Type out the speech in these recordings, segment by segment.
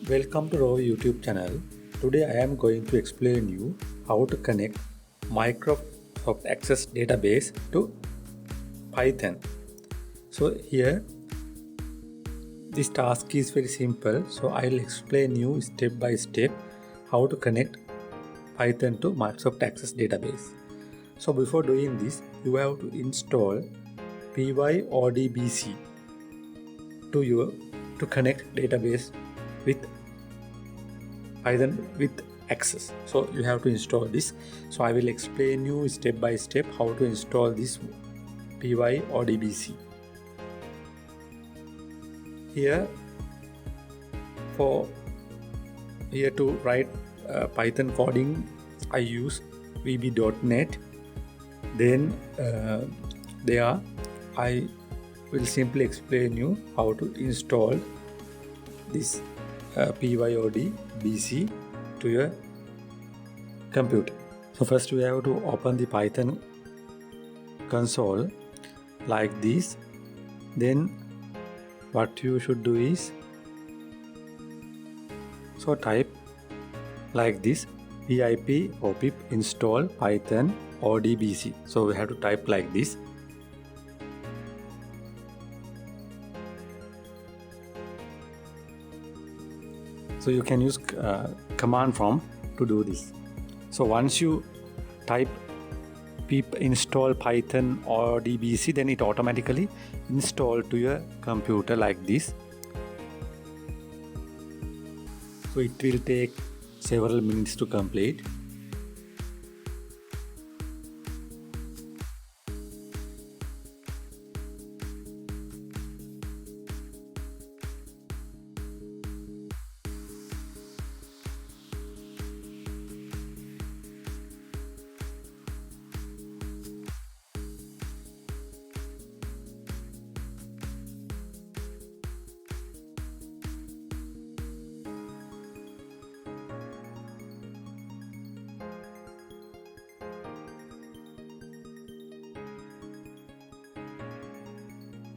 Welcome to Rover YouTube channel. Today I am going to explain you how to connect Microsoft Access database to Python. So here this task is very simple. So I'll explain you step by step how to connect Python to Microsoft Access database. So before doing this, you have to install pyodbc to connect database with Python with Access. So you have to install this. So I will explain you step by step how to install this pyodbc. Here to write Python coding, I use VB.NET. Then there I will simply explain you how to install this pyodbc to your computer. So first we have to open the Python console like this. Then what you should do is, so type like this, pip or pip install python odbc. So we have to type like this. So you can use command prompt to do this. So once you type pip install python or dbc, then it automatically install to your computer like this. So it will take several minutes to complete.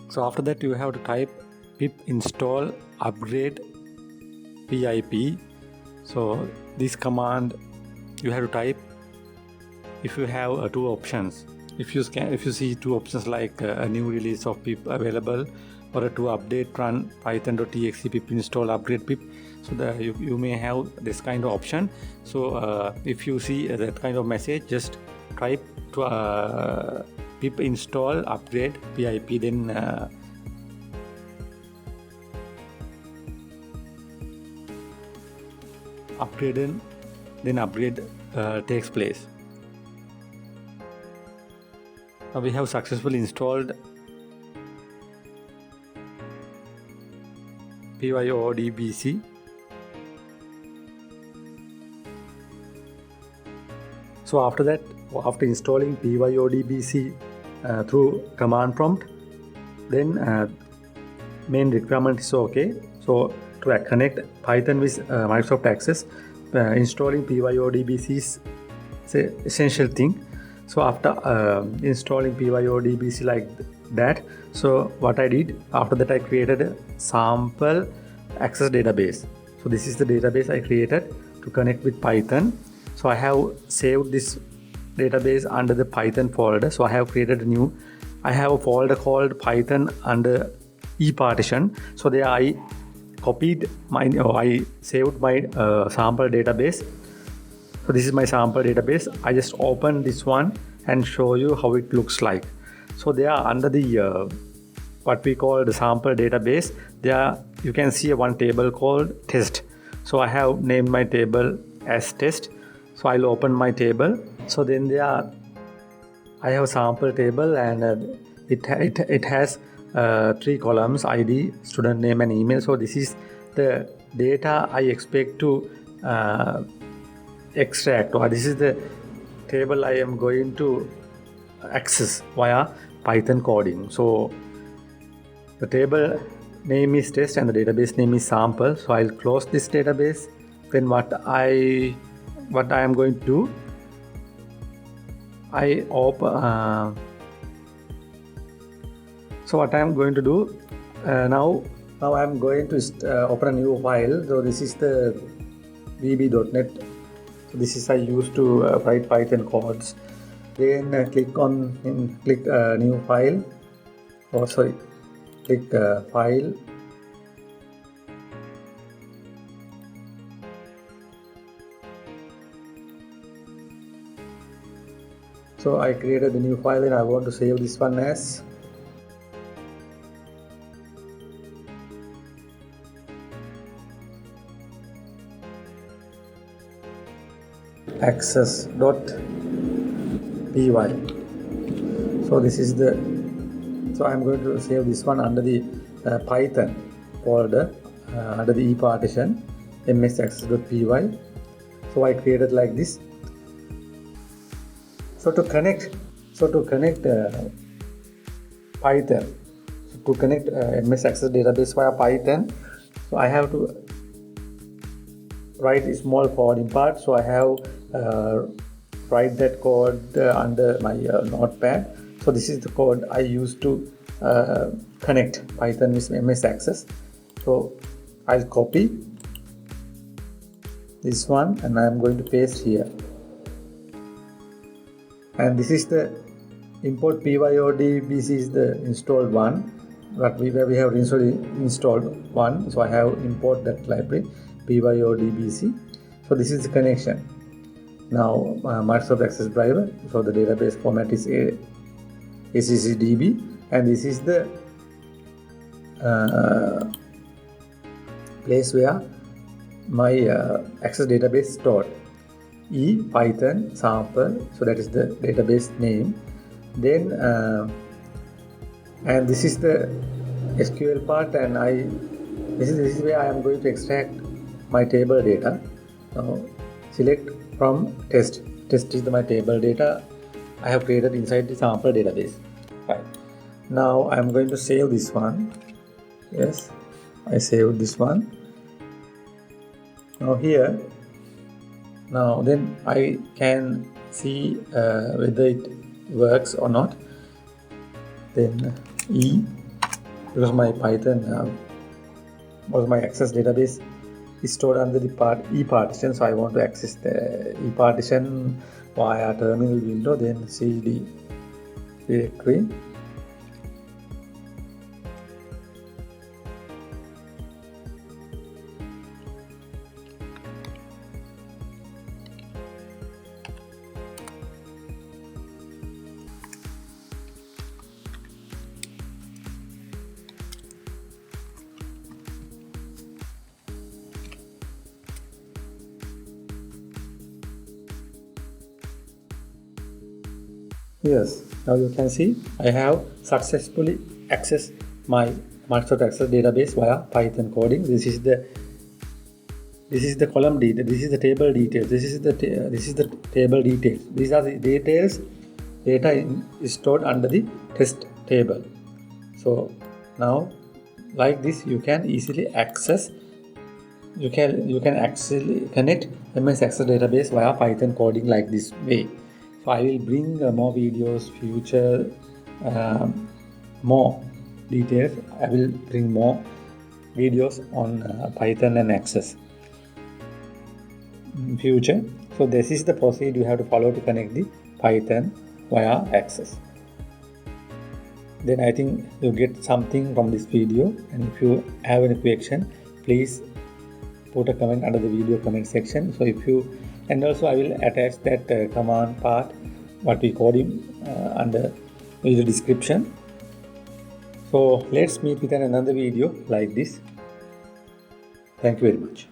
So after that you have to type pip install upgrade pip. So this command you have to type if you have two options. If you see two options like a new release of pip available or to update run python.exe pip install upgrade pip, so that you may have this kind of option. So if you see that kind of message, just type to pip install upgrade pip, then upgrade takes place. Now we have successfully installed pyodbc. So after installing pyodbc through command prompt, then main requirement is okay. So to connect Python with Microsoft Access, installing pyodbc is the essential thing. So after installing pyodbc like that, so what I did after that, I created a sample access database. So this is the database I created to connect with Python. So I have saved this database under the Python folder. So I have created I have a folder called Python under E partition. So there I saved my sample database. So this is my sample database. I just open this one and show you how it looks like. So there under the what we call the sample database, there you can see one table called test. So I have named my table as test. So I'll open my table. So then I have a sample table, and it has 3 columns: ID, student name, and email. So this is the data I expect to extract, or this is the table I am going to access via Python coding. So the table name is test and the database name is sample. So I'll close this database. Then what I am going to do, I open So what I am going to do now, Now I'm going to open a new file. So this is the db.net. So this is I used to write Python codes. Then click new file. Oh sorry, click file. So I created the new file and I want to save this one as access.py. So this is the, so I'm going to save this one under the Python folder under the E partition ms access.py. So I created like this. So to connect Python, to connect MS Access database via Python, so I have to write a small code in part. So I have write that code under my notepad. So this is the code I used to connect Python with MS Access. So I'll copy this one and I'm going to paste here. And this is the import pyodbc is the installed one, but where we have installed one. So I have import that library pyodbc. So this is the connection. Now Microsoft Access driver. So the database format is accdb, and this is the place where my Access database stored. E Python sample, so that is the database name. Then and this is the SQL part, and this is where I am going to extract my table data. Now select from test is my table data I have created inside the sample database. Right, now I am going to save this one. Yes, I saved this one. Now here, now then I can see whether it works or not. Then E, because my Python was my Access database is stored under the E partition, so I want to access the E partition via terminal window. Then cd directory. Yes, now you can see I have successfully accessed my Microsoft Access database via Python coding. This is the column detail. This is the table details. This is the table details. These are the details. Data is stored under the test table. So now, like this, you can easily access. You can actually connect MS Access database via Python coding like this way. So I will bring more videos, future, more details. I will bring more videos on Python and Access in future. So this is the procedure you have to follow to connect the Python via Access. Then I think you get something from this video, and if you have any question, please put a comment under the video comment section. So if you, and also I will attach that command part what we code in under the description. So let's meet with another video like this. Thank you very much.